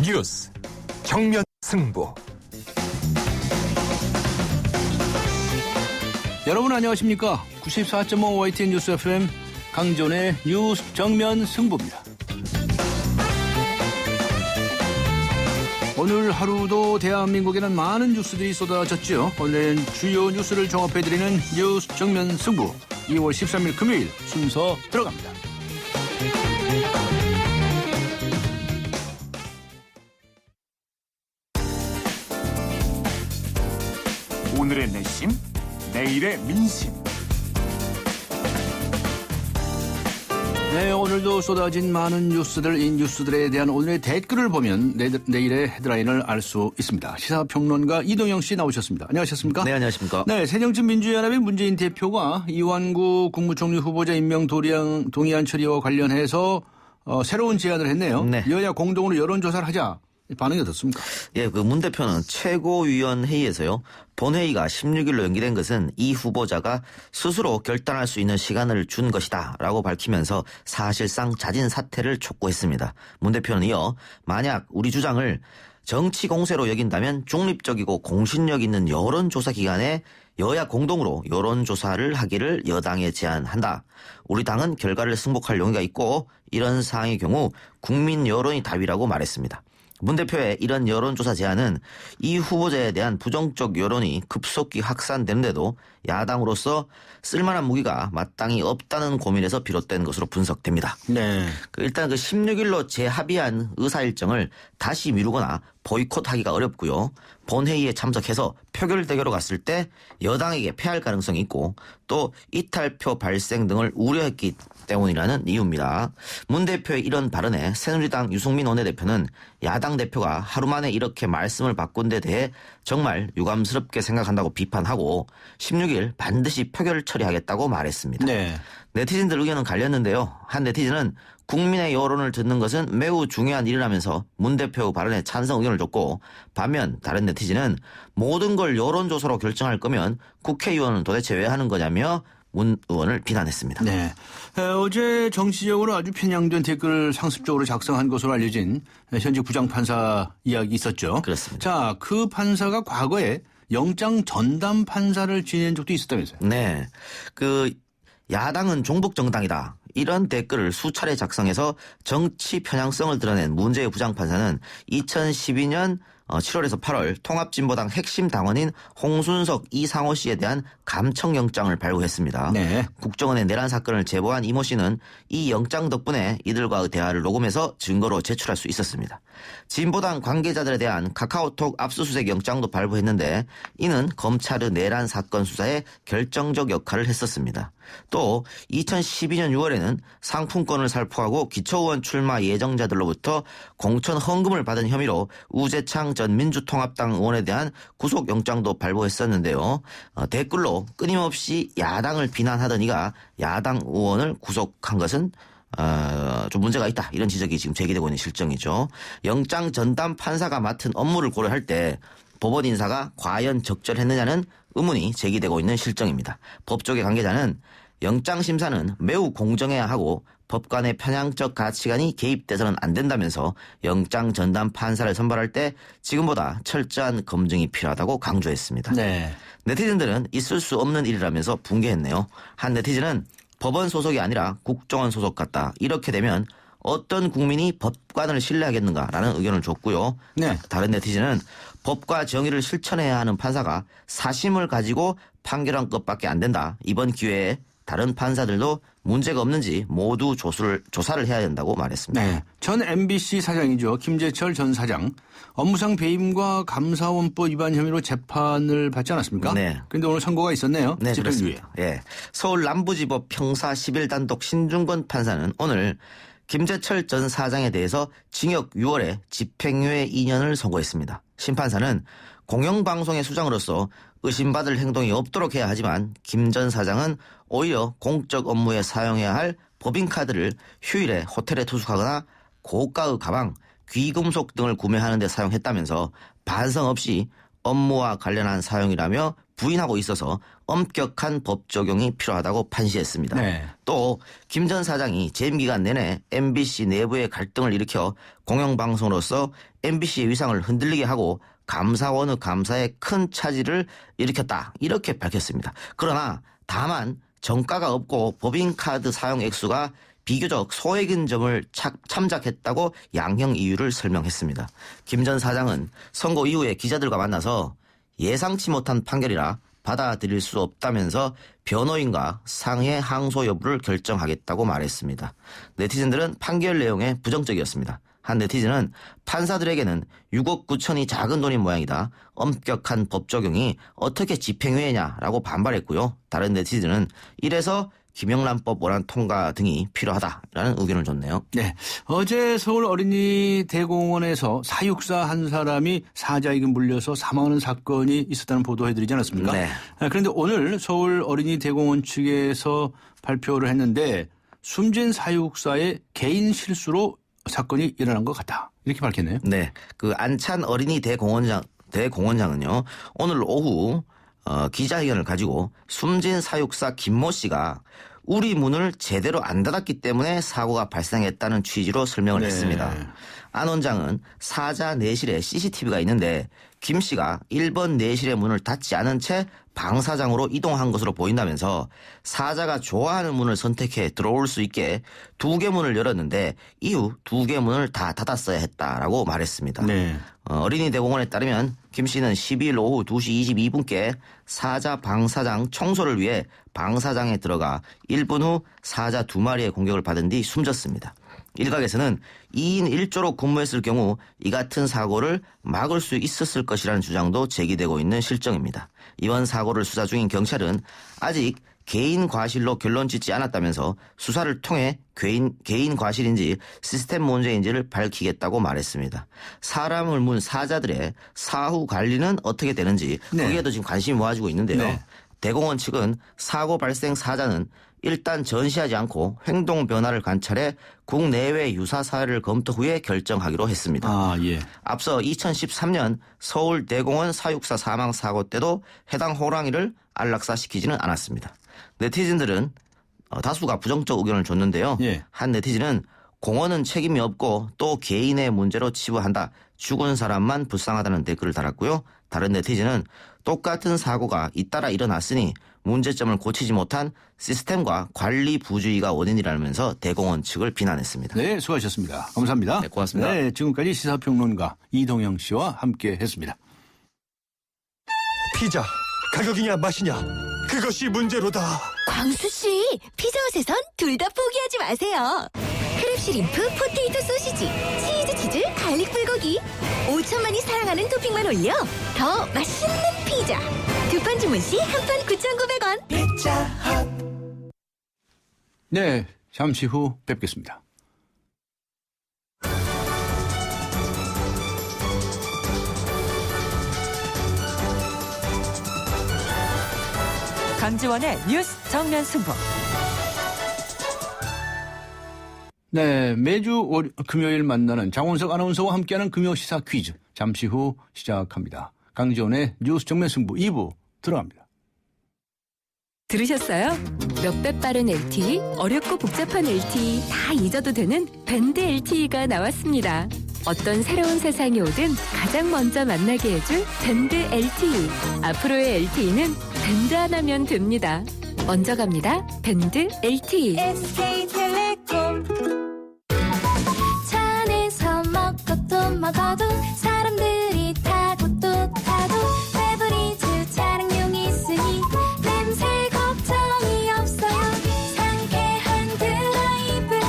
뉴스 정면 승부. 여러분 안녕하십니까? 94.5 YTN 뉴스 FM 강존의 뉴스 정면 승부입니다. 오늘 하루도 대한민국에는 많은 뉴스들이 쏟아졌죠. 오늘은 주요 뉴스를 종합해드리는 뉴스 정면 승부 2월 13일 금요일 순서 들어갑니다. 오늘의 내심, 내일의 민심. 네, 오늘도 쏟아진 많은 뉴스들, 이 뉴스들에 대한 오늘의 댓글을 보면 내일의 헤드라인을 알 수 있습니다. 시사평론가 이동영 씨 나오셨습니다. 안녕하셨습니까? 네, 안녕하십니까? 네, 새정치 민주연합의 문재인 대표가 이완구 국무총리 후보자 임명 동의안 처리와 관련해서 새로운 제안을 했네요. 네. 여야 공동으로 여론조사를 하자. 반응이 어떻습니까? 예, 문 대표는 최고위원회의에서요. 본회의가 16일로 연기된 것은 이 후보자가 스스로 결단할 수 있는 시간을 준 것이다 라고 밝히면서 사실상 자진 사퇴를 촉구했습니다. 문 대표는 이어 만약 우리 주장을 정치 공세로 여긴다면 중립적이고 공신력 있는 여론조사 기관에 여야 공동으로 여론조사를 하기를 여당에 제안한다. 우리 당은 결과를 승복할 용의가 있고 이런 사항의 경우 국민 여론이 답이라고 말했습니다. 문 대표의 이런 여론조사 제안은 이 후보자에 대한 부정적 여론이 급속히 확산되는데도 야당으로서 쓸만한 무기가 마땅히 없다는 고민에서 비롯된 것으로 분석됩니다. 네. 일단 16일로 재합의한 의사 일정을 다시 미루거나 보이콧하기가 어렵고요. 본회의에 참석해서 표결 대결로 갔을 때 여당에게 패할 가능성이 있고 또 이탈표 발생 등을 우려했기 때문이라는 이유입니다. 문 대표의 이런 발언에 새누리당 유승민 원내대표는 야당 대표가 하루 만에 이렇게 말씀을 바꾼 데 대해 정말 유감스럽게 생각한다고 비판하고 16일 반드시 표결을 처리하겠다고 말했습니다. 네. 네티즌들 의견은 갈렸는데요. 한 네티즌은 국민의 여론을 듣는 것은 매우 중요한 일이라면서 문 대표 발언에 찬성 의견을 줬고 반면 다른 네티즌은 모든 걸 여론조사로 결정할 거면 국회의원은 도대체 왜 하는 거냐며 문 의원을 비난했습니다. 네. 어제 정치적으로 아주 편향된 댓글을 상습적으로 작성한 것으로 알려진 현직 부장판사 이야기 있었죠. 그렇습니다. 자, 그 판사가 과거에 영장 전담 판사를 지낸 적도 있었다면서요. 네. 야당은 종북정당이다. 이런 댓글을 수차례 작성해서 정치 편향성을 드러낸 문제의 부장판사는 2012년 7월에서 8월 통합진보당 핵심 당원인 홍순석, 이상호 씨에 대한 감청영장을 발부했습니다. 네. 국정원의 내란 사건을 제보한 이모 씨는 이 영장 덕분에 이들과의 대화를 녹음해서 증거로 제출할 수 있었습니다. 진보당 관계자들에 대한 카카오톡 압수수색 영장도 발부했는데 이는 검찰의 내란 사건 수사에 결정적 역할을 했었습니다. 또 2012년 6월에는 상품권을 살포하고 기초의원 출마 예정자들로부터 공천 헌금을 받은 혐의로 우재창 전 민주통합당 의원에 대한 구속영장도 발부했었는데요. 댓글로 끊임없이 야당을 비난하던 이가 야당 의원을 구속한 것은 좀 문제가 있다. 이런 지적이 지금 제기되고 있는 실정이죠. 영장 전담 판사가 맡은 업무를 고려할 때 법원 인사가 과연 적절했느냐는 의문이 제기되고 있는 실정입니다. 법조계 관계자는 영장 심사는 매우 공정해야 하고 법관의 편향적 가치관이 개입돼서는 안 된다면서 영장 전담 판사를 선발할 때 지금보다 철저한 검증이 필요하다고 강조했습니다. 네. 네티즌들은 있을 수 없는 일이라면서 붕괴했네요. 한 네티즌은 법원 소속이 아니라 국정원 소속 같다. 이렇게 되면 어떤 국민이 법관을 신뢰하겠는가라는 의견을 줬고요. 네. 다른 네티즌은 법과 정의를 실천해야 하는 판사가 사심을 가지고 판결한 것밖에 안 된다. 이번 기회에 다른 판사들도 문제가 없는지 모두 조사를 해야 된다고 말했습니다. 네. 전 MBC 사장이죠. 김재철 전 사장. 업무상 배임과 감사원법 위반 혐의로 재판을 받지 않았습니까? 네. 그런데 오늘 선고가 있었네요. 네, 집행유예. 그렇습니다. 예. 서울 남부지법 형사 11단독 신중권 판사는 오늘 김재철 전 사장에 대해서 징역 6월에 집행유예 2년을 선고했습니다. 심판사는 공영방송의 수장으로서 의심받을 행동이 없도록 해야 하지만 김 전 사장은 오히려 공적 업무에 사용해야 할 법인카드를 휴일에 호텔에 투숙하거나 고가의 가방, 귀금속 등을 구매하는 데 사용했다면서 반성 없이 업무와 관련한 사용이라며 부인하고 있어서 엄격한 법 적용이 필요하다고 판시했습니다. 네. 또 김 전 사장이 재임 기간 내내 MBC 내부의 갈등을 일으켜 공영방송으로서 MBC의 위상을 흔들리게 하고 감사원의 감사에 큰 차질을 일으켰다 이렇게 밝혔습니다. 그러나 다만 정가가 없고 법인카드 사용 액수가 비교적 소액인 점을 참작했다고 양형 이유를 설명했습니다. 김 전 사장은 선고 이후에 기자들과 만나서 예상치 못한 판결이라 받아들일 수 없다면서 변호인과 상해 항소 여부를 결정하겠다고 말했습니다. 네티즌들은 판결 내용에 부정적이었습니다. 한 네티즌은 판사들에게는 6억 9천이 작은 돈인 모양이다. 엄격한 법 적용이 어떻게 집행유예냐라고 반발했고요. 다른 네티즌은 이래서 김영란법 원안 통과 등이 필요하다라는 의견을 줬네요. 네. 어제 서울 어린이 대공원에서 사육사 한 사람이 사자에게 물려서 사망하는 사건이 있었다는 보도해드리지 않았습니까? 네. 그런데 오늘 서울 어린이 대공원 측에서 발표를 했는데 숨진 사육사의 개인 실수로 사건이 일어난 것 같다. 이렇게 밝혔네요. 네. 그 안찬 어린이 대공원장은요. 오늘 오후 기자회견을 가지고 숨진 사육사 김모 씨가 우리 문을 제대로 안 닫았기 때문에 사고가 발생했다는 취지로 설명을 네. 했습니다. 안 원장은 사자 내실에 CCTV가 있는데 김 씨가 1번 내실의 문을 닫지 않은 채 방사장으로 이동한 것으로 보인다면서 사자가 좋아하는 문을 선택해 들어올 수 있게 2개 문을 열었는데 이후 2개 문을 다 닫았어야 했다라고 말했습니다. 네. 어린이 대공원에 따르면 김 씨는 12일 오후 2시 22분께 사자 방사장 청소를 위해 방사장에 들어가 1분 후 사자 2마리의 공격을 받은 뒤 숨졌습니다. 일각에서는 2인 1조로 근무했을 경우 이 같은 사고를 막을 수 있었을 것이라는 주장도 제기되고 있는 실정입니다. 이번 사고를 수사 중인 경찰은 아직 개인 과실로 결론 짓지 않았다면서 수사를 통해 개인 과실인지 시스템 문제인지를 밝히겠다고 말했습니다. 사람을 문 사자들의 사후 관리는 어떻게 되는지 네. 거기에도 지금 관심이 모아지고 있는데요. 네. 대공원 측은 사고 발생 사자는 일단 전시하지 않고 행동 변화를 관찰해 국내외 유사 사례를 검토 후에 결정하기로 했습니다. 아, 예. 앞서 2013년 서울 대공원 사육사 사망 사고 때도 해당 호랑이를 안락사시키지는 않았습니다. 네티즌들은 다수가 부정적 의견을 줬는데요. 예. 한 네티즌은 공원은 책임이 없고 또 개인의 문제로 치부한다. 죽은 사람만 불쌍하다는 댓글을 달았고요. 다른 네티즌은 똑같은 사고가 잇따라 일어났으니 문제점을 고치지 못한 시스템과 관리 부주의가 원인이라면서 대공원 측을 비난했습니다. 네, 수고하셨습니다. 감사합니다. 네, 고맙습니다. 네, 지금까지 시사평론가 이동영 씨와 함께 했습니다. 피자 가격이냐 맛이냐 그것이 문제로다. 광수 씨, 피자헛에선 둘 다 포기하지 마세요. 크랩시림프, 포테이토 소시지, 치즈, 갈릭 불고기. 5천만이 사랑하는 토핑만 올려 더 맛있는 피자. 2판 주문 시 한 판 9,900원. 네, 잠시 후 뵙겠습니다. 강지원의 뉴스 정면 승부. 네, 매주 금요일 만나는 장원석 아나운서와 함께하는 금요시사 퀴즈. 잠시 후 시작합니다. 강지원의 뉴스 정면 승부 2부 들어갑니다. 들으셨어요? 몇 배 빠른 LTE, 어렵고 복잡한 LTE 다 잊어도 되는 밴드 LTE가 나왔습니다. 어떤 새로운 세상이 오든 가장 먼저 만나게 해줄 밴드 LTE. 앞으로의 LTE는 밴드 하나면 됩니다. 먼저 갑니다. 밴드 LTE. SK텔레콤. 차 안에서 먹고 또 먹어도 사람들이 타고 또 타도 페브리즈 차량용이 있으니 냄새 걱정이 없어요. 상쾌한 드라이브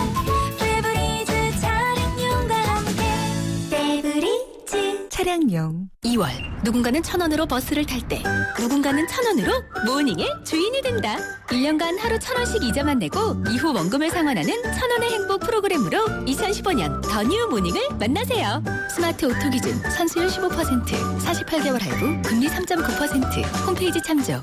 페브리즈 차량용과 함께 페브리즈 차량용. 2월 누군가는 1,000원으로 버스를 탈 때 누군가는 1,000원으로 모닝의 주인이 된다. 1년간 하루 1,000원씩 이자만 내고 이후 원금을 상환하는 1,000원의 행복 프로그램으로 2015년 더 뉴 모닝을 만나세요. 스마트 오토 기준 선수율 15%, 48개월 할부, 금리 3.9%. 홈페이지 참조.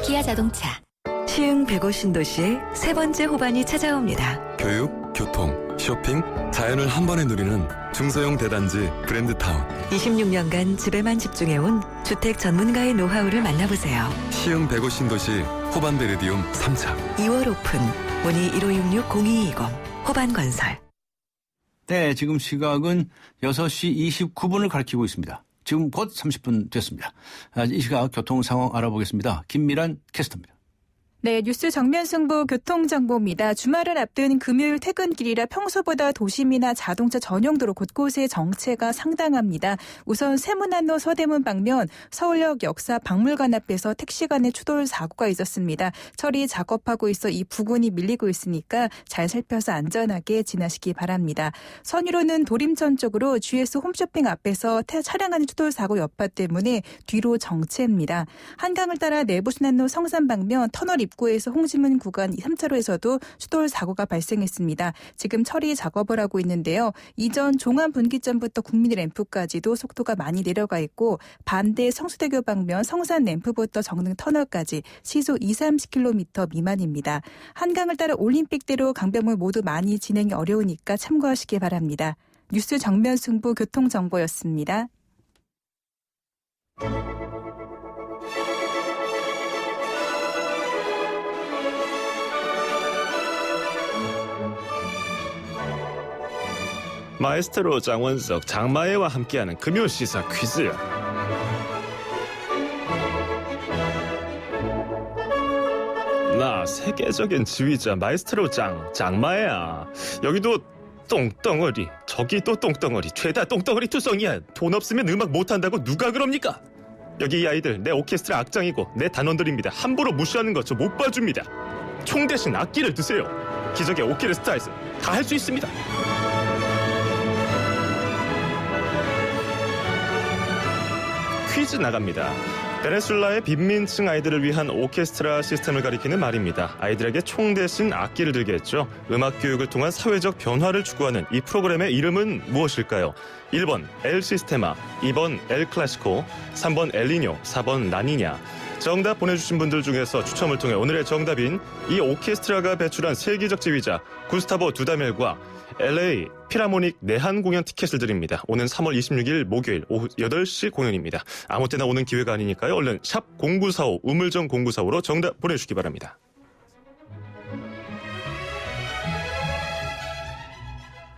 기아 자동차. 시흥 105 신도시의 세 번째 호반이 찾아옵니다. 교육, 교통, 쇼핑, 자연을 한 번에 누리는 중소형 대단지 브랜드타운. 26년간 집에만 집중해온 주택 전문가의 노하우를 만나보세요. 시흥 105 신도시 호반베르디움 3차. 2월 오픈. 문의 1566-0220 호반건설. 네, 지금 시각은 6시 29분을 가리키고 있습니다. 지금 곧 30분 됐습니다. 이 시각 교통 상황 알아보겠습니다. 김미란 캐스터입니다. 네, 뉴스 정면 승부 교통정보입니다. 주말을 앞둔 금요일 퇴근길이라 평소보다 도심이나 자동차 전용도로 곳곳에 정체가 상당합니다. 우선 세문안로 서대문 방면 서울역 역사 박물관 앞에서 택시 간의 추돌 사고가 있었습니다. 처리 작업하고 있어 이 부근이 밀리고 있으니까 잘 살펴서 안전하게 지나시기 바랍니다. 선유로는 도림천 쪽으로 GS 홈쇼핑 앞에서 차량 간의 추돌 사고 여파 때문에 뒤로 정체입니다. 한강을 따라 내부순환로 성산 방면 터널 입구에서 홍지문 구간 3차로에서도 추돌 사고가 발생했습니다. 지금 처리 작업을 하고 있는데요. 이전 종암 분기점부터 국민의 램프까지도 속도가 많이 내려가 있고 반대 성수대교 방면 성산 램프부터 정릉 터널까지 시속 20-30km 미만입니다. 한강을 따라 올림픽대로 강변물 모두 많이 진행이 어려우니까 참고하시기 바랍니다. 뉴스 정면 승부 교통정보였습니다. 마에스트로 장원석, 장마애와 함께하는 금요 시사 퀴즈. 나 세계적인 지휘자 마에스트로 장마애야. 여기도 똥덩어리, 저기도 똥덩어리, 죄다 똥덩어리 투성이야. 돈 없으면 음악 못한다고 누가 그럽니까? 여기 이 아이들 내 오케스트라 악장이고 내 단원들입니다. 함부로 무시하는 거 저 못 봐줍니다. 총 대신 악기를 드세요. 기적의 오케스트라에서 다 할 수 있습니다. 퀴즈 나갑니다. 베네수엘라의 빈민층 아이들을 위한 오케스트라 시스템을 가리키는 말입니다. 아이들에게 총 대신 악기를 들게 했죠. 음악 교육을 통한 사회적 변화를 추구하는 이 프로그램의 이름은 무엇일까요? 1번 엘 시스테마, 2번 엘 클래시코, 3번 엘니뇨, 4번 라니냐. 정답 보내주신 분들 중에서 추첨을 통해 오늘의 정답인 이 오케스트라가 배출한 세계적 지휘자 구스타보 두다멜과 LA 피라모닉 내한 공연 티켓을 드립니다. 오는 3월 26일 목요일 오후 8시 공연입니다. 아무 때나 오는 기회가 아니니까요. 얼른 샵 0945 우물정 0945로 정답 보내주시기 바랍니다.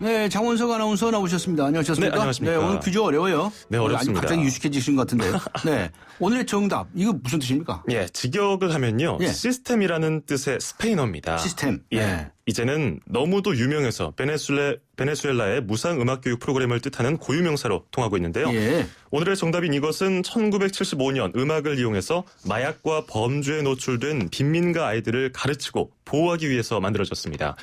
네, 장원석 아나운서 나오셨습니다. 안녕하셨습니까? 네, 안녕하십니까. 네, 오늘 퀴즈 어려워요. 네, 어렵습니다. 아니, 갑자기 유식해지신 것 같은데요. 네, 오늘의 정답, 이거 무슨 뜻입니까? 예, 직역을 하면요. 예. 시스템이라는 뜻의 스페인어입니다. 시스템. 예. 네. 이제는 너무도 유명해서 베네수엘라의 무상 음악 교육 프로그램을 뜻하는 고유명사로 통하고 있는데요. 예. 오늘의 정답인 이것은 1975년 음악을 이용해서 마약과 범죄에 노출된 빈민가 아이들을 가르치고 보호하기 위해서 만들어졌습니다.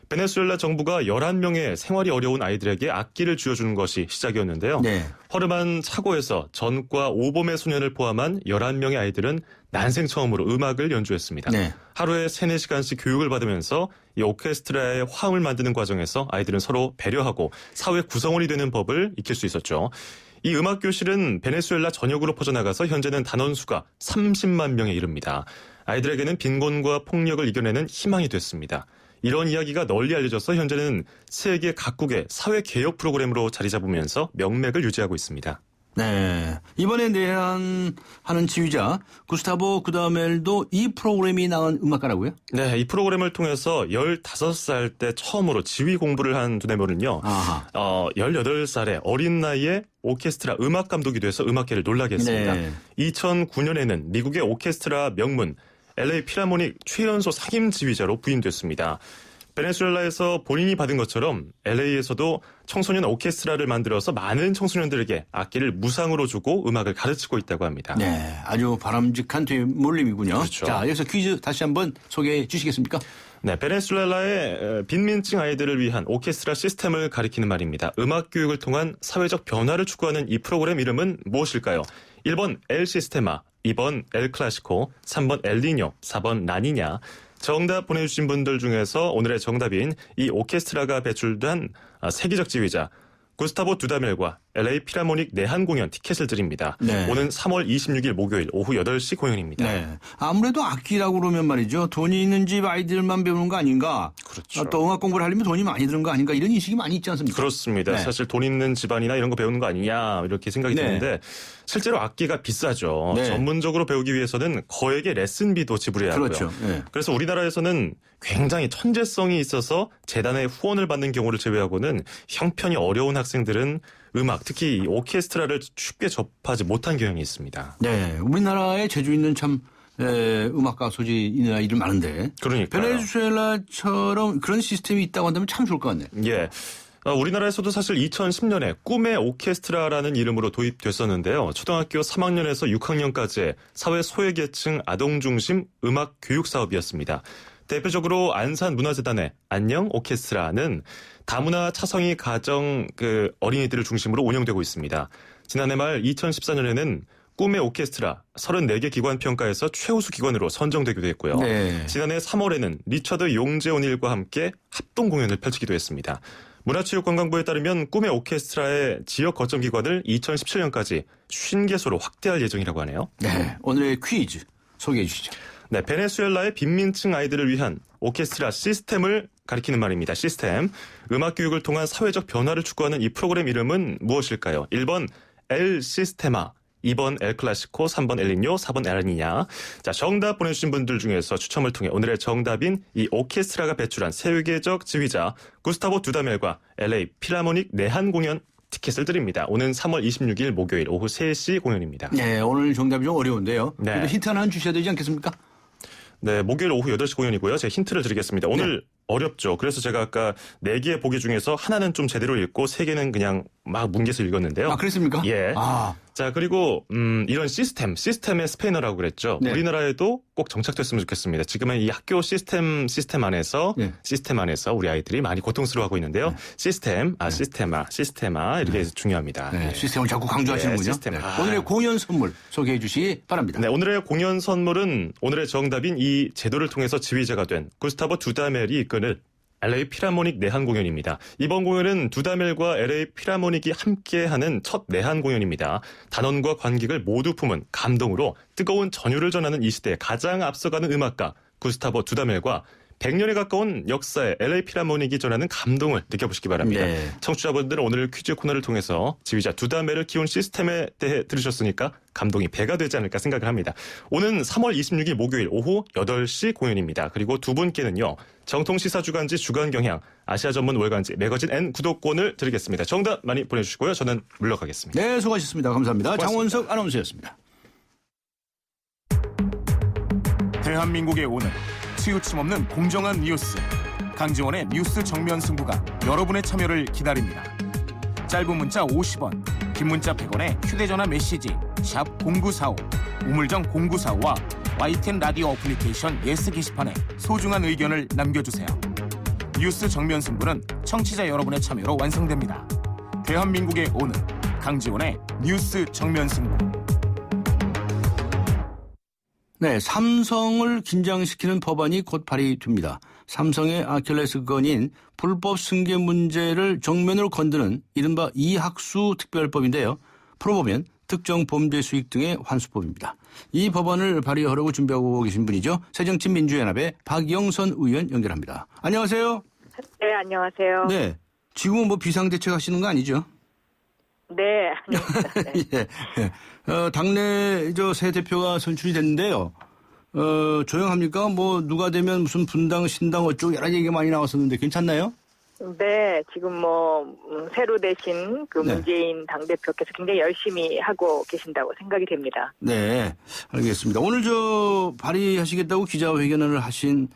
베네수엘라 정부가 11명의 생활이 어려운 아이들에게 악기를 쥐어주는 것이 시작이었는데요. 네. 허름한 차고에서 전과 오범의 소년을 포함한 11명의 아이들은 난생 처음으로 음악을 연주했습니다. 네. 하루에 3-4시간씩 교육을 받으면서 이 오케스트라의 화음을 만드는 과정에서 아이들은 서로 배려하고 사회 구성원이 되는 법을 익힐 수 있었죠. 이 음악 교실은 베네수엘라 전역으로 퍼져나가서 현재는 단원 수가 30만 명에 이릅니다. 아이들에게는 빈곤과 폭력을 이겨내는 희망이 됐습니다. 이런 이야기가 널리 알려져서 현재는 세계 각국의 사회개혁 프로그램으로 자리 잡으면서 명맥을 유지하고 있습니다. 네. 이번에 내한하는 지휘자 구스타보 구다멜도 이 프로그램이 나온 음악가라고요? 네, 이 프로그램을 통해서 15살 때 처음으로 지휘 공부를 한 두네모는요. 18살에 어린 나이에 오케스트라 음악 감독이 돼서 음악계를 놀라게 했습니다. 네. 2009년에는 미국의 오케스트라 명문 LA 피라모닉 최연소 상임 지휘자로 부임됐습니다. 베네수엘라에서 본인이 받은 것처럼 LA에서도 청소년 오케스트라를 만들어서 많은 청소년들에게 악기를 무상으로 주고 음악을 가르치고 있다고 합니다. 네, 아주 바람직한 되물림이군요. 그렇죠. 자, 여기서 퀴즈 다시 한번 소개해 주시겠습니까? 네, 베네수엘라의 빈민층 아이들을 위한 오케스트라 시스템을 가리키는 말입니다. 음악 교육을 통한 사회적 변화를 추구하는 이 프로그램 이름은 무엇일까요? 1번 엘 시스테마, 2번 엘 클래시코, 3번 엘니뇨, 4번 라니냐. 정답 보내주신 분들 중에서 오늘의 정답인 이 오케스트라가 배출된 세계적 지휘자 구스타보 두다멜과 LA 피라모닉 내한 공연 티켓을 드립니다. 네. 오는 3월 26일 목요일 오후 8시 공연입니다. 네. 아무래도 악기라고 그러면 말이죠. 돈이 있는 집 아이들만 배우는 거 아닌가? 그렇죠. 또 음악 공부를 하려면 돈이 많이 드는 거 아닌가 이런 인식이 많이 있지 않습니까? 그렇습니다. 네. 사실 돈 있는 집안이나 이런 거 배우는 거 아니냐 이렇게 생각이 네. 드는데 실제로 악기가 비싸죠. 네. 전문적으로 배우기 위해서는 거액의 레슨비도 지불해야 하고요. 그렇죠. 네. 그래서 우리나라에서는 굉장히 천재성이 있어서 재단의 후원을 받는 경우를 제외하고는 형편이 어려운 학생들은 음악, 특히 이 오케스트라를 쉽게 접하지 못한 경향이 있습니다. 네, 우리나라에 제주 있는 참 음악가 소지 있는 아이들 많은데 그러니까요. 베네수엘라처럼 그런 시스템이 있다고 한다면 참 좋을 것 같네요. 예. 우리나라에서도 사실 2010년에 꿈의 오케스트라라는 이름으로 도입됐었는데요. 초등학교 3학년에서 6학년까지의 사회 소외계층 아동 중심 음악 교육 사업이었습니다. 대표적으로 안산문화재단의 안녕 오케스트라는 다문화 차성이 가정 어린이들을 중심으로 운영되고 있습니다. 지난해 말 2014년에는 꿈의 오케스트라 34개 기관 평가에서 최우수 기관으로 선정되기도 했고요. 네. 지난해 3월에는 리처드 용재온일과 함께 합동 공연을 펼치기도 했습니다. 문화체육관광부에 따르면 꿈의 오케스트라의 지역 거점 기관을 2017년까지 50개소로 확대할 예정이라고 하네요. 네, 오늘의 퀴즈 소개해 주시죠. 네, 베네수엘라의 빈민층 아이들을 위한 오케스트라 시스템을 가리키는 말입니다. 시스템. 음악 교육을 통한 사회적 변화를 추구하는 이 프로그램 이름은 무엇일까요? 1번 엘 시스테마, 2번 엘 클라시코, 3번 엘리뇨, 4번 에라니냐. 자, 정답 보내주신 분들 중에서 추첨을 통해 오늘의 정답인 이 오케스트라가 배출한 세계적 지휘자 구스타보 두다멜과 LA 필하모닉 내한 공연 티켓을 드립니다. 오는 3월 26일 목요일 오후 3시 공연입니다. 네, 오늘 정답이 좀 어려운데요. 네. 그래도 힌트 하나 주셔야 되지 않겠습니까? 네, 목요일 오후 8시 공연이고요. 제가 힌트를 드리겠습니다. 오늘 어렵죠. 그래서 제가 아까 4개의 보기 중에서 하나는 좀 제대로 읽고 3개는 그냥 막 뭉개서 읽었는데요. 아, 그랬습니까? 예. 아, 자, 그리고 이런 시스템의 스페인어라고 그랬죠. 네. 우리나라에도 꼭 정착됐으면 좋겠습니다. 지금은 이 학교 시스템 안에서 네. 시스템 안에서 우리 아이들이 많이 고통스러워하고 있는데요. 시스테마 이렇게 해서 중요합니다. 네, 예. 시스템을 자꾸 강조하시는군요. 네, 시스템. 네. 아. 오늘의 공연 선물 소개해 주시기 바랍니다. 네, 오늘의 공연 선물은 오늘의 정답인 이 제도를 통해서 지휘자가 된 구스타보 두다멜이 이끄는 LA 필하모닉 내한 공연입니다. 이번 공연은 두다멜과 LA 필하모닉이 함께하는 첫 내한 공연입니다. 단원과 관객을 모두 품은 감동으로 뜨거운 전율을 전하는 이 시대에 가장 앞서가는 음악가 구스타보 두다멜과 100년에 가까운 역사의 LA 필하모닉이 전하는 감동을 느껴보시기 바랍니다. 네. 청취자분들은 오늘 퀴즈 코너를 통해서 지휘자 두다멜을 키운 시스템에 대해 들으셨으니까 감동이 배가 되지 않을까 생각을 합니다. 오는 3월 26일 목요일 오후 8시 공연입니다. 그리고 두 분께는요. 정통시사주간지 주간경향, 아시아 전문 월간지 매거진 N 구독권을 드리겠습니다. 정답 많이 보내주시고요. 저는 물러가겠습니다. 네, 수고하셨습니다. 감사합니다. 고맙습니다. 장원석 아나운서였습니다. 대한민국의 오늘 치우침 없는 공정한 뉴스 강지원의 뉴스 정면 승부가 여러분의 참여를 기다립니다. 짧은 문자 50원, 긴 문자 100원에 휴대전화 메시지 샵 0945 우물정 0945와 YTN 라디오 어플리케이션 예스 게시판에 소중한 의견을 남겨주세요. 뉴스 정면 승부는 청취자 여러분의 참여로 완성됩니다. 대한민국의 오늘 강지원의 뉴스 정면 승부. 네, 삼성을 긴장시키는 법안이 곧 발의됩니다. 삼성의 아킬레스건인 불법 승계 문제를 정면으로 건드는 이른바 이학수 특별법인데요. 풀어보면 특정 범죄 수익 등의 환수법입니다. 이 법안을 발의하려고 준비하고 계신 분이죠. 새정치민주연합의 박영선 의원 연결합니다. 안녕하세요. 네, 안녕하세요. 네, 지금은 뭐 비상대책 하시는 거 아니죠? 네, 아닙니다. 네. 예. 당내 새 대표가 선출이 됐는데요. 조용합니까? 뭐 누가 되면 무슨 분당, 신당 어쩌고 여러 얘기가 많이 나왔었는데 괜찮나요? 네, 지금 새로 되신 그 네. 문재인 당대표께서 굉장히 열심히 하고 계신다고 생각이 됩니다. 네, 알겠습니다. 오늘 발의하시겠다고 기자회견을 하신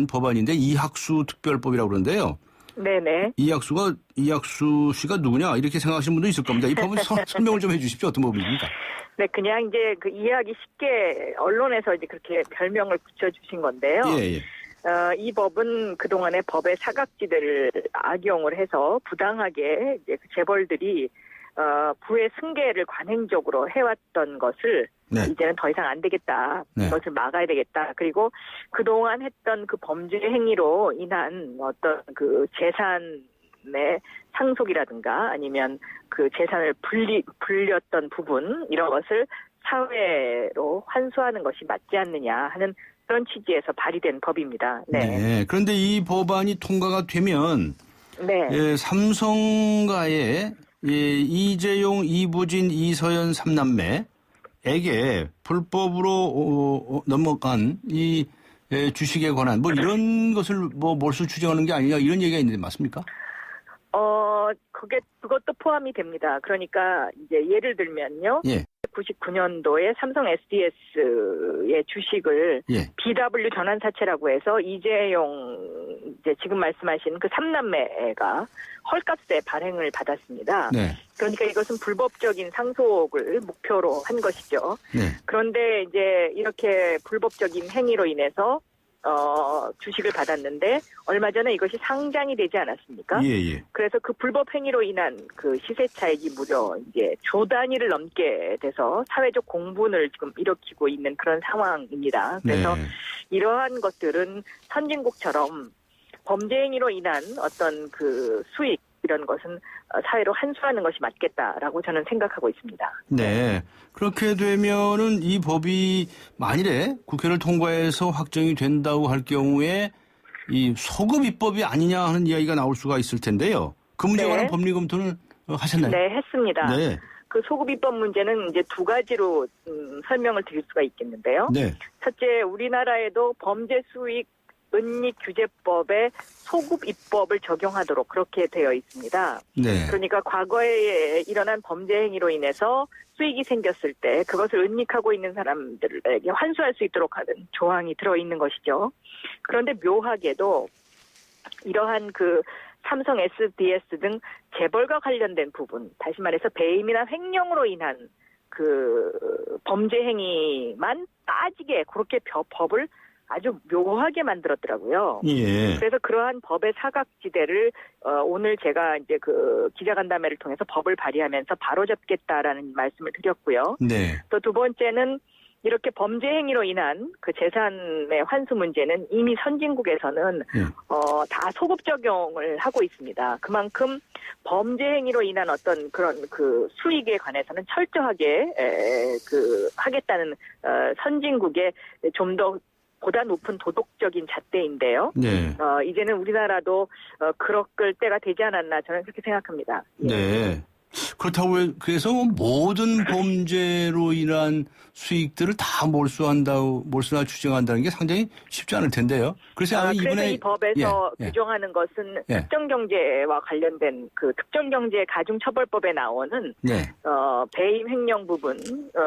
법안인데 이학수 특별법이라고 그러는데요. 네네. 이학수 씨가 누구냐 이렇게 생각하시는 분도 있을 겁니다. 이 법은 설명을 좀 해주십시오. 어떤 법입니까? 네, 그냥 이제 그 이해하기 쉽게 언론에서 이제 그렇게 별명을 붙여주신 건데요. 예. 이 법은 그동안의 법의 사각지대를 악용을 해서 부당하게 이제 그 재벌들이 부의 승계를 관행적으로 해왔던 것을 네. 이제는 더 이상 안 되겠다. 네. 그것을 막아야 되겠다. 그리고 그동안 했던 그 범죄 행위로 인한 어떤 그 재산의 상속이라든가 아니면 그 재산을 불렸던 부분 이런 것을 사회로 환수하는 것이 맞지 않느냐 하는 그런 취지에서 발의된 법입니다. 네. 네. 그런데 이 법안이 통과가 되면 네. 예, 삼성가의 이재용, 이부진, 이서연 3남매에게 불법으로 넘어간 이 주식에 관한 뭐 이런 것을 뭐 몰수 추정하는 게 아니냐 이런 얘기가 있는데 맞습니까? 그것도 포함이 됩니다. 그러니까 이제 예를 들면요. 예. 99년도에 삼성 SDS의 주식을 예. BW 전환사채라고 해서 이재용 이제 지금 말씀하신 그 3남매가 헐값에 발행을 받았습니다. 네. 그러니까 이것은 불법적인 상속을 목표로 한 것이죠. 네. 그런데 이제 이렇게 불법적인 행위로 인해서 주식을 받았는데 얼마 전에 이것이 상장이 되지 않았습니까? 예, 예. 그래서 그 불법 행위로 인한 그 시세 차익이 무려 이제 조 단위를 넘게 돼서 사회적 공분을 지금 일으키고 있는 그런 상황입니다. 그래서 네. 이러한 것들은 선진국처럼 범죄 행위로 인한 어떤 그 수익 이런 것은 사회로 환수하는 것이 맞겠다라고 저는 생각하고 있습니다. 네. 그렇게 되면은 이 법이 만일에 국회를 통과해서 확정이 된다고 할 경우에 이 소급 입법이 아니냐 하는 이야기가 나올 수가 있을 텐데요. 그 문제에 관한 네. 법리 검토는 하셨나요? 네, 했습니다. 네. 그 소급 입법 문제는 이제 두 가지로 설명을 드릴 수가 있겠는데요. 네. 첫째, 우리나라에도 범죄 수익 은닉 규제법에 소급 입법을 적용하도록 그렇게 되어 있습니다. 네. 그러니까 과거에 일어난 범죄 행위로 인해서 수익이 생겼을 때 그것을 은닉하고 있는 사람들에게 환수할 수 있도록 하는 조항이 들어있는 것이죠. 그런데 묘하게도 이러한 그 삼성 SDS 등 재벌과 관련된 부분, 다시 말해서 배임이나 횡령으로 인한 그 범죄 행위만 빠지게 그렇게 법을 아주 묘하게 만들었더라고요. 예. 그래서 그러한 법의 사각지대를 오늘 제가 이제 그 기자간담회를 통해서 법을 발의하면서 바로잡겠다라는 말씀을 드렸고요. 네. 또 두 번째는 이렇게 범죄 행위로 인한 그 재산의 환수 문제는 이미 선진국에서는 다 소급 적용을 하고 있습니다. 그만큼 범죄 행위로 인한 어떤 그런 그 수익에 관해서는 철저하게 하겠다는 선진국의 좀 더 보다 높은 도덕적인 잣대인데요. 네. 이제는 우리나라도 그럴 때가 되지 않았나 저는 그렇게 생각합니다. 예. 네. 그렇다고 그래서 모든 범죄로 인한 수익들을 다 몰수나 추정한다는 게 상당히 쉽지 않을 텐데요. 그래서 그래서 이 법에서 예. 규정하는 것은 예. 특정경제와 관련된 그 특정경제 가중처벌법에 나오는 네. 배임 횡령 부분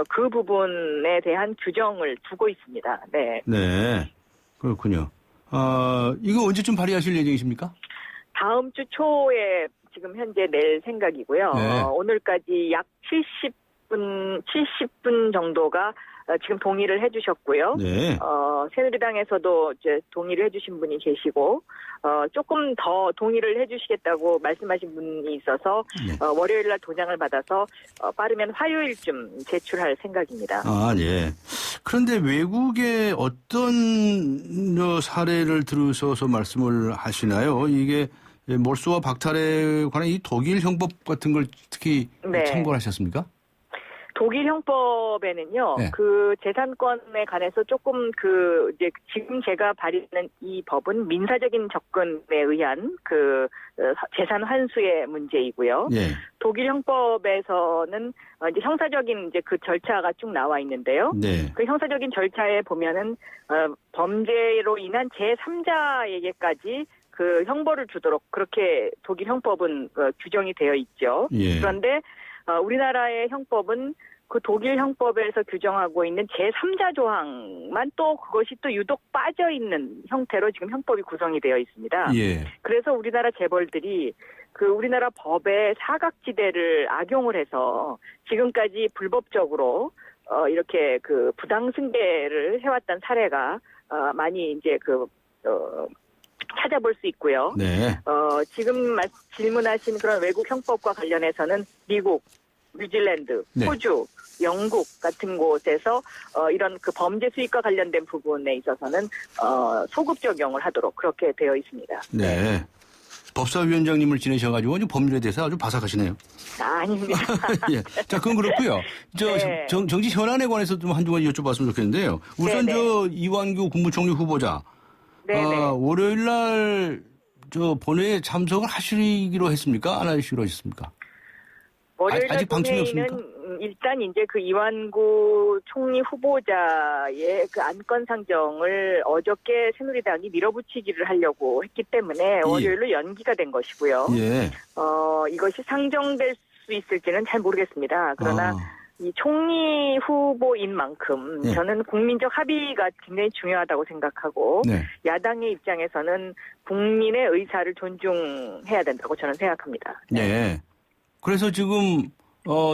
그 부분에 대한 규정을 두고 있습니다. 네. 네. 그렇군요. 이거 언제쯤 발의하실 예정이십니까? 다음 주 초에 지금 현재 낼 생각이고요. 네. 오늘까지 약 70분 정도가 지금 동의를 해주셨고요. 네. 새누리당에서도 이제 동의를 해주신 분이 계시고, 조금 더 동의를 해주시겠다고 말씀하신 분이 있어서, 네. 월요일 날 도장을 받아서, 빠르면 화요일쯤 제출할 생각입니다. 예. 그런데 외국의 어떤 사례를 들으셔서 말씀을 하시나요? 이게 몰수와 박탈에 관한 이 독일 형법 같은 걸 특히 네. 참고를 하셨습니까? 독일 형법에는요, 네. 그 재산권에 관해서 조금 이제 지금 제가 발의하는 이 법은 민사적인 접근에 의한 재산 환수의 문제이고요. 예. 독일 형법에서는 이제 형사적인 이제 그 절차가 쭉 나와 있는데요. 네. 그 형사적인 절차에 보면은, 범죄로 인한 제3자에게까지 그 형벌을 주도록 그렇게 독일 형법은 규정이 되어 있죠. 예. 그런데 우리나라의 형법은 그 독일 형법에서 규정하고 있는 제3자 조항만 또 그것이 또 유독 빠져 있는 형태로 지금 형법이 구성이 되어 있습니다. 예. 그래서 우리나라 재벌들이 그 우리나라 법의 사각지대를 악용을 해서 지금까지 불법적으로 이렇게 그 부당 승계를 해왔던 사례가 많이 이제 찾아볼 수 있고요. 네. 지금 질문하신 그런 외국 형법과 관련해서는 미국, 뉴질랜드, 네. 호주, 영국 같은 곳에서 이런 그 범죄 수익과 관련된 부분에 있어서는 소급 적용을 하도록 그렇게 되어 있습니다. 네. 법사위원장님을 지내셔가지고 법률에 대해서 아주 바삭하시네요. 아닙니다. 예. 자, 그건 그렇고요. 네. 정치 현안에 관해서 좀 한두 가지 여쭤봤으면 좋겠는데요. 우선 네네. 이완규 국무총리 후보자 네네. 월요일 날 본회의에 참석을 하시기로 했습니까? 안 하시기로 하셨습니까? 월요일 아직 방침이 본회의는 일단 이제 그 이완구 총리 후보자의 그 안건 상정을 어저께 새누리당이 밀어붙이기를 하려고 했기 때문에 월요일로 연기가 된 것이고요. 예. 이것이 상정될 수 있을지는 잘 모르겠습니다. 그러나 이 총리 후보인 만큼 예. 저는 국민적 합의가 굉장히 중요하다고 생각하고 네. 야당의 입장에서는 국민의 의사를 존중해야 된다고 저는 생각합니다. 네. 그래서 지금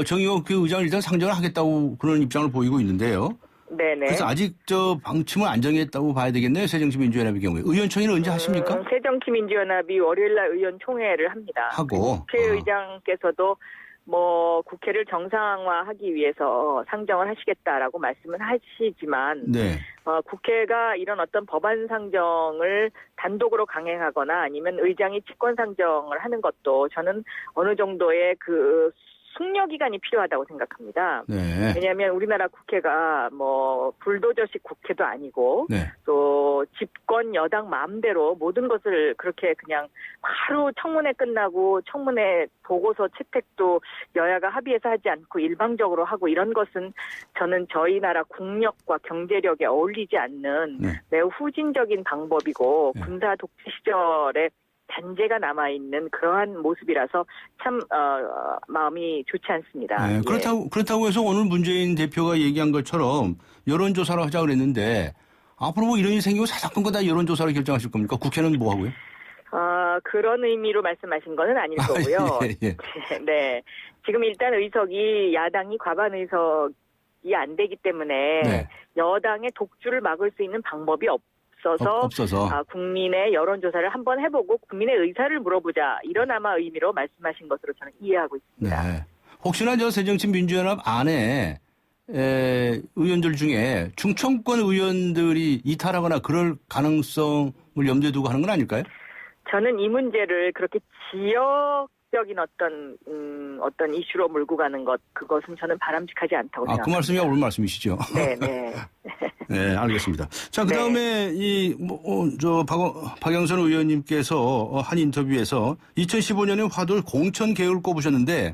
정의원 그 의장을 일단 상정을 하겠다고 그런 입장을 보이고 있는데요. 네네. 그래서 아직 방침을 안 정했다고 봐야 되겠네요. 새정치민주연합의 경우에. 의원총회는 언제 하십니까? 새정치민주연합이 월요일날 의원총회를 합니다. 하고. 국회의장께서도 국회를 정상화하기 위해서 상정을 하시겠다라고 말씀은 하시지만 네. 국회가 이런 어떤 법안 상정을 단독으로 강행하거나 아니면 의장이 직권 상정을 하는 것도 저는 어느 정도의 그 숙려 기간이 필요하다고 생각합니다. 네. 왜냐하면 우리나라 국회가 불도저식 국회도 아니고 네. 또 집권 여당 마음대로 모든 것을 그렇게 그냥 바로 청문회 끝나고 청문회 보고서 채택도 여야가 합의해서 하지 않고 일방적으로 하고 이런 것은 저는 저희 나라 국력과 경제력에 어울리지 않는 네. 매우 후진적인 방법이고 네. 군사 독재 시절에 잔재가 남아있는 그러한 모습이라서 참 마음이 좋지 않습니다. 네. 그렇다고 해서 오늘 문재인 대표가 얘기한 것처럼 여론조사를 하자고 그랬는데 앞으로 이런 일이 생기고 사사건 거 다 여론조사로 결정하실 겁니까? 국회는 뭐 하고요? 그런 의미로 말씀하신 거는 아닐 거고요. 예. 네. 지금 일단 의석이 야당이 과반 의석이 안 되기 때문에 네. 여당의 독주를 막을 수 있는 방법이 없어서 국민의 여론조사를 한번 해보고 국민의 의사를 물어보자 이런 아마 의미로 말씀하신 것으로 저는 이해하고 있습니다. 네. 혹시나 새정치민주연합 안에 의원들 중에 충청권 의원들이 이탈하거나 그럴 가능성을 염두에 두고 하는 건 아닐까요? 저는 이 문제를 그렇게 지역적인 어떤 이슈로 몰고 가는 그것은 저는 바람직하지 않다고 생각합니다. 그 말씀이 옳은 말씀이시죠. 네. 네, 알겠습니다. 자, 그 다음에 박영선 의원님께서 한 인터뷰에서 2015년에 화두를 공천 개혁을 꼽으셨는데,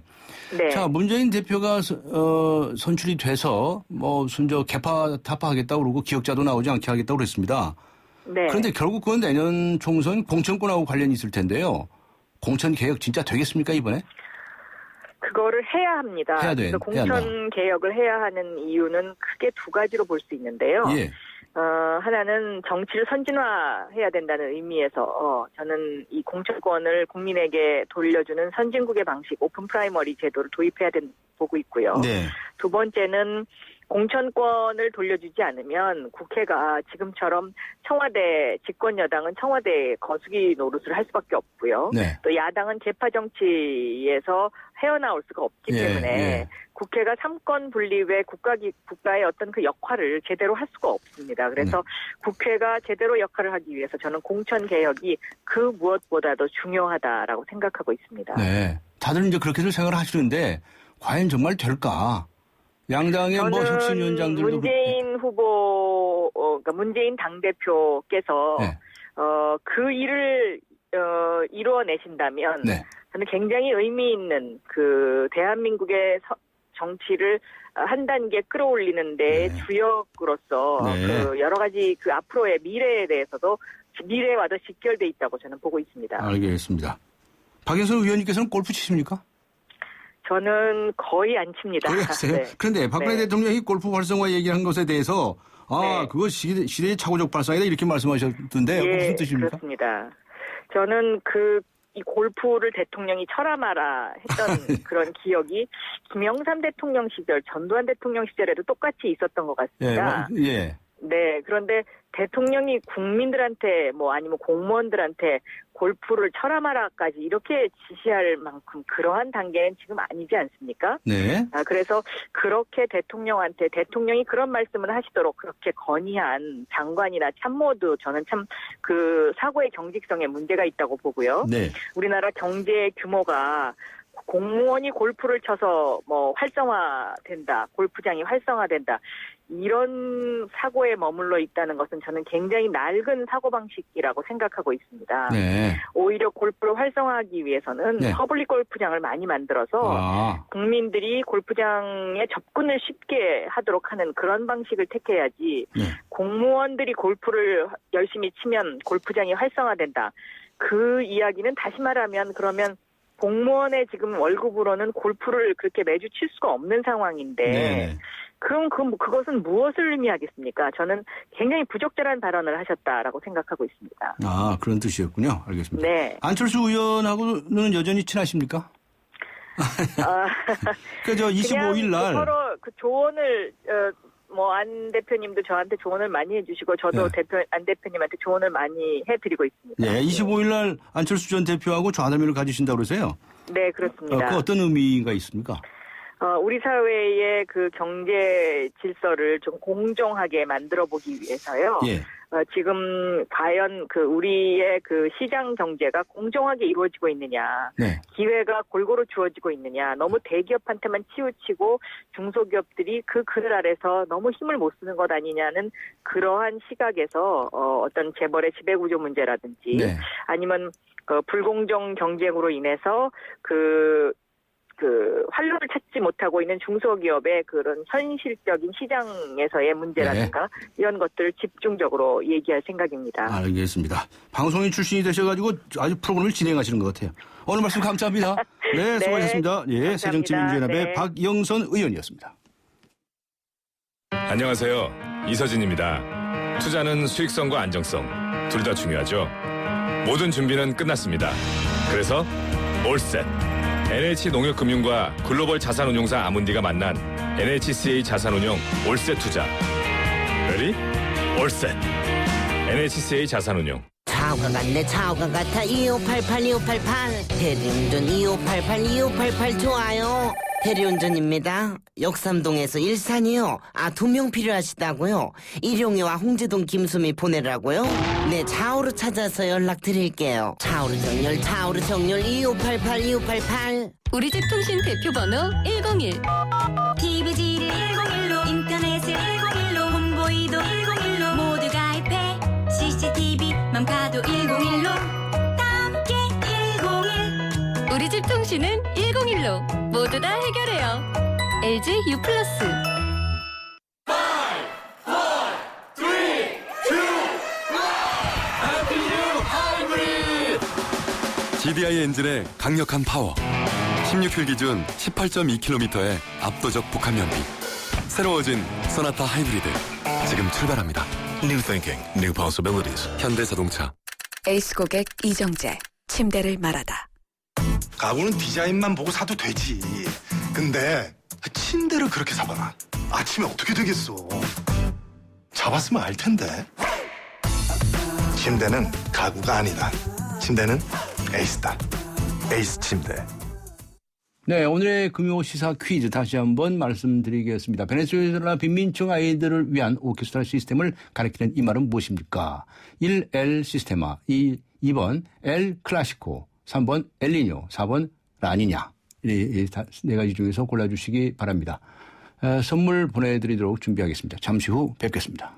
네. 자, 문재인 대표가 선출이 돼서 개파 타파하겠다고 그러고 기억자도 나오지 않게 하겠다고 그랬습니다. 네. 그런데 결국 그건 내년 총선 공천권하고 관련이 있을 텐데요. 공천 개혁 진짜 되겠습니까, 이번에? 그거를 해야 합니다. 그래서 공천 개혁을 해야 하는 이유는 크게 두 가지로 볼 수 있는데요. 예. 하나는 정치를 선진화해야 된다는 의미에서 저는 이 공천권을 국민에게 돌려주는 선진국의 방식, 오픈 프라이머리 제도를 도입해야 된다고 보고 있고요. 네. 두 번째는 공천권을 돌려주지 않으면 국회가 지금처럼 청와대 집권 여당은 청와대 거수기 노릇을 할 수밖에 없고요. 네. 또 야당은 개파 정치에서 헤어나올 수가 없기 때문에 국회가 삼권 분립의 국가의 어떤 그 역할을 제대로 할 수가 없습니다. 그래서 국회가 제대로 역할을 하기 위해서 저는 공천 개혁이 그 무엇보다도 중요하다라고 생각하고 있습니다. 네. 다들 이제 그렇게들 생각을 하시는데 과연 정말 될까? 양당의 혁신위원장들도 문재인 후보, 그러니까 문재인 당대표께서 그 일을 이루어내신다면 저는 굉장히 의미 있는 그 대한민국의 정치를 한 단계 끌어올리는데 주역으로서 그 여러 가지 그 앞으로의 미래와도 직결돼 있다고 저는 보고 있습니다. 알겠습니다. 박영선 의원님께서는 골프 치십니까? 저는 거의 안 칩니다. 거의 하세요? 네. 그런데 박근혜 대통령이 골프 활성화 얘기한 것에 대해서 그거 시대의 착오적 발상이다 이렇게 말씀하셨던데 무슨 뜻입니까? 그렇습니다. 저는 이 골프를 대통령이 쳐라 마라 했던 그런 기억이 김영삼 대통령 시절, 전두환 대통령 시절에도 똑같이 있었던 것 같습니다. 네, 그런데 대통령이 국민들한테 뭐 아니면 공무원들한테 골프를 철함하라까지 이렇게 지시할 만큼 그러한 단계는 지금 아니지 않습니까? 네. 그래서 그렇게 대통령이 그런 말씀을 하시도록 그렇게 건의한 장관이나 참모도 저는 참 그 사고의 경직성에 문제가 있다고 보고요. 네. 우리나라 경제 규모가 공무원이 골프를 쳐서 뭐 활성화된다, 골프장이 활성화된다, 이런 사고에 머물러 있다는 것은 저는 굉장히 낡은 사고방식이라고 생각하고 있습니다. 네. 오히려 골프를 활성화하기 위해서는 네. 퍼블릭 골프장을 많이 만들어서 국민들이 골프장에 접근을 쉽게 하도록 하는 그런 방식을 택해야지 네. 공무원들이 골프를 열심히 치면 골프장이 활성화된다. 그 이야기는 다시 말하면 그러면 공무원의 지금 월급으로는 골프를 그렇게 매주 칠 수가 없는 상황인데 네. 그럼 그것은 무엇을 의미하겠습니까? 저는 굉장히 부적절한 발언을 하셨다라고 생각하고 있습니다. 아, 그런 뜻이었군요. 알겠습니다. 네. 안철수 의원하고는 여전히 친하십니까? 그저 25일 날 서로 그 조언을 안 대표님도 저한테 조언을 많이 해주시고 저도 네. 안 대표님한테 조언을 많이 해드리고 있습니다. 네, 25일 날 안철수 전 대표하고 좌담회를 가지신다고 그러세요? 네, 그렇습니다. 그 어떤 의미가 있습니까? 우리 사회의 그 경제 질서를 좀 공정하게 만들어 보기 위해서요. 예. 지금 과연 그 우리의 그 시장 경제가 공정하게 이루어지고 있느냐, 네. 기회가 골고루 주어지고 있느냐, 너무 대기업한테만 치우치고 중소기업들이 그 그늘 아래서 너무 힘을 못 쓰는 것 아니냐는 그러한 시각에서 어떤 재벌의 지배구조 문제라든지 네. 아니면 불공정 경쟁으로 인해서 활로를 찾지 못하고 있는 중소기업의 그런 현실적인 시장에서의 문제라든가 이런 것들을 집중적으로 얘기할 생각입니다. 알겠습니다. 방송인 출신이 되셔가지고 아주 프로그램을 진행하시는 것 같아요. 오늘 말씀 감사합니다. 네, 수고하셨습니다. 예, 새정치민주연합의 네. 박영선 의원이었습니다. 안녕하세요. 이서진입니다. 투자는 수익성과 안정성 둘 다 중요하죠. 모든 준비는 끝났습니다. 그래서 올셋. NH농협금융과 글로벌 자산운용사 아문디가 만난 NHCA 자산운용 올셋 투자. 레디? 올셋. NHCA 자산운용. 차오가 같네 차오가 같아 2588 대리운전 2588 좋아요. 대리운전입니다. 역삼동에서 일산이요. 2명 필요하시다고요? 일용이와 홍제동 김수미 보내라고요? 네, 차오로 찾아서 연락드릴게요. 차오로 정렬 2588 우리 집 통신 대표번호 101. TV지를 101로 인터넷을 101로 홍보이도 101로 모두 가입해 CCTV만 봐도 101로 함께 101. 우리 집 통신은 101로 모두 다 해결해요. LG U+. GDI 엔진의 강력한 파워 16휠 기준 18.2km의 압도적 북한 연비 새로워진 소나타 하이브리드 지금 출발합니다. New thinking, new possibilities. 현대자동차. 에이스 고객 이정재. 침대를 말하다. 가구는 디자인만 보고 사도 되지. 근데 침대를 그렇게 사봐라. 아침에 어떻게 되겠어. 잡았으면 알 텐데. 침대는 가구가 아니다. 침대는 에이스다. 에이스 침대. 네, 오늘의 금요시사 퀴즈 다시 한번 말씀드리겠습니다. 베네수엘라 빈민층 아이들을 위한 오케스트라 시스템을 가리키는 이 말은 무엇입니까? 1. 엘 시스테마, 2번 엘 클라시코, 3번 엘니뇨, 4번 라니냐. 이 네 가지 중에서 골라주시기 바랍니다. 선물 보내드리도록 준비하겠습니다. 잠시 후 뵙겠습니다.